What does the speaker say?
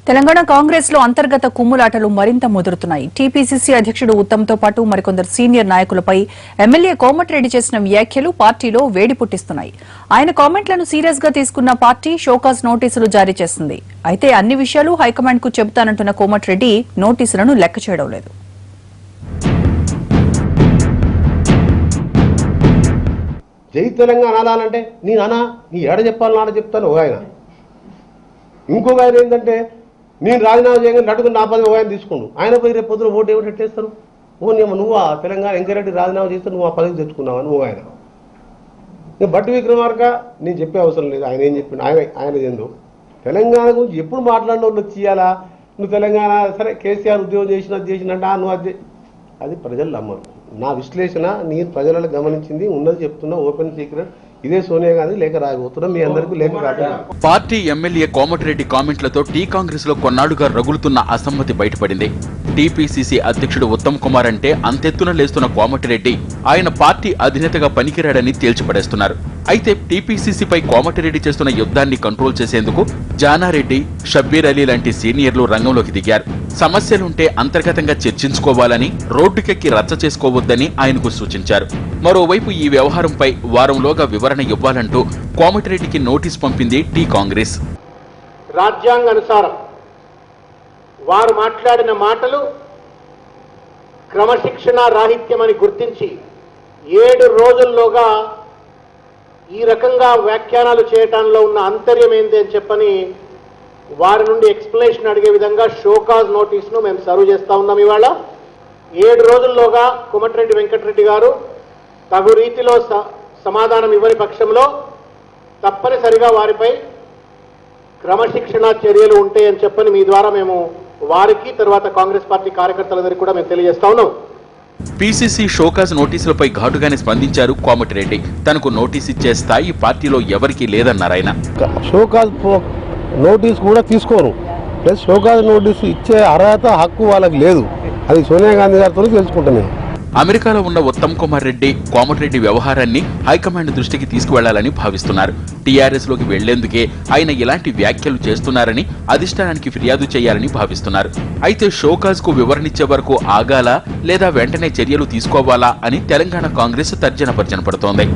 తెలంగాణ కాంగ్రెస్ లో అంతర్గత కుమ్ములాటలు మరింత ముదురుతున్నాయి. టీపీసీసీ అధ్యక్షుడు ఉత్తమ్తో పాటు మరికొందరు సీనియర్ నాయకులపై ఎమ్మెల్యే కోమటిరెడ్డి చేసిన వ్యాఖ్యలు పార్టీలో వేడి పుట్టిస్తున్నాయి. ఆయన కామెంట్లను సీరియస్ గా తీసుకున్న పార్టీ షోకాజ్ నోటీసులు జారీ చేసింది. అయితే అన్ని విషయాలు హైకమాండ్ కు చెబుతానంటున్న కోమటిరెడ్డి నోటీసులను లెక్క చేయడం లేదు. జై తెలంగాణ అనాలంటే నీ ఏడ చెప్పాలి నాన్న చెప్తాను ఒక ఆయన. ఇంకొక ఆయన ఏంటంటే నేను రాజీనామా చేయగానే నటుకుని నా పదవి ఒక ఆయన తీసుకుండు. ఆయన పోయి రేపు పొద్దున ఓటు ఏమిటి ఎట్టేస్తారు? నువ్వు ఆ తెలంగాణ ఎంకరెడ్డి రాజీనామా చేస్తే నువ్వు ఆ పదవి తెచ్చుకున్నావు అని ఆయన. నేను బట్టి విక్రమార్క నేను చెప్పే అవసరం లేదు. ఆయన ఏం చెప్పిన ఆయన ఏందో తెలంగాణ గురించి ఎప్పుడు మాట్లాడిన వాళ్ళు చేయాలా? నువ్వు తెలంగాణ సరే కేసీఆర్ ఉద్యోగం చేసినట్టు నువ్వు అది ప్రజలు నమ్మరు. నా విశ్లేషణ నేను ప్రజలను గమనించింది ఉన్నది చెప్తున్నా. Open secret. ఇదే సోనియా గాంధీ లేఖ రాకపోతున్నా మీ అందరికీ లేఖ రాకుండా. పార్టీ ఎమ్మెల్యే కోమటిరెడ్డి కామెంట్లతో టీ కాంగ్రెస్ లో కొన్నాళ్లుగా రగులుతున్న అసమ్మతి బయటపడింది. టీపీసీసీ అధ్యక్షుడు ఉత్తమ్ కుమార్ అంటే అంతెత్తున లేస్తున్న కోమటిరెడ్డి ఆయన పార్టీ అధినేతగా పనికిరాడని తేల్చిపడేస్తున్నారు. అయితే టీపీసీసీపై కోమటిరెడ్డి చేస్తున్న యుద్ధాన్ని కంట్రోల్ చేసేందుకు జానారెడ్డి, షబ్బీర్ అలీ లాంటి సీనియర్లు రంగంలోకి దిగారు. సమస్యలుంటే అంతర్గతంగా చర్చించుకోవాలని, రోడ్డుకెక్కి రచ్చ చేసుకోవద్దని ఆయనకు సూచించారు. మరోవైపు ఈ వ్యవహారంపై వారంలోగా వివరణ ఇవ్వాలంటూ కోమటిరెడ్డికి నోటీస్ పంపింది టీ కాంగ్రెస్. రాజ్యాంగానుసారం వారు మాట్లాడిన మాటలు క్రమశిక్షణ రాహిత్యమని గుర్తించి 7 రోజుల్లోగా ఈ రకంగా వ్యాఖ్యానాలు చేయటంలో ఉన్న అంతర్యం ఏంటి అని చెప్పని వారి నుండి ఎక్స్ప్లెనేషన్ అడిగే విధంగా షోకాజ్ నోటీసును మేము సర్వ్ చేస్తా ఉన్నాం. ఇవాళ 7 రోజుల్లోగా కోమటిరెడ్డి వెంకటరెడ్డి గారు తగు రీతిలో సమాధానం ఇవ్వని పక్షంలో తప్పనిసరిగా వారిపై క్రమశిక్షణ చర్యలు ఉంటాయని చెప్పని మీ ద్వారా మేము వారికి తర్వాత కాంగ్రెస్ పార్టీ కార్యకర్తలందరికీ కూడా మేము తెలియజేస్తా ఉన్నాం. పీసీసీ షోకాజ్ నోటీసులపై ఘాటుగానే స్పందించారు కోమటిరెడ్డి. తనకు నోటీస్ ఇచ్చే స్థాయి పార్టీలో ఎవరికీ లేదన్నారాయన. షోకాజ్ నోటీస్ కూడా తీసుకోరు. ప్లస్ షోకాజ్ నోటీసు ఇచ్చే అర్హత హక్కు వాళ్ళకి లేదు. అది సోనియా గాంధీ గారితో తెలుసుకుంటున్నాయి. అమెరికాలో ఉన్న ఉత్తమ్ కుమార్ రెడ్డి కోమటిరెడ్డి వ్యవహారాన్ని హైకమాండ్ దృష్టికి తీసుకువెళ్లాలని భావిస్తున్నారు. టీఆర్ఎస్ లోకి వెళ్లేందుకే ఆయన ఇలాంటి వ్యాఖ్యలు చేస్తున్నారని అధిష్టానానికి ఫిర్యాదు చేయాలని భావిస్తున్నారు. అయితే షోకాజ్ కు వివరణిచ్చే వరకు ఆగాలా లేదా వెంటనే చర్యలు తీసుకోవాలా అని తెలంగాణ కాంగ్రెస్ తర్జన పడుతోంది.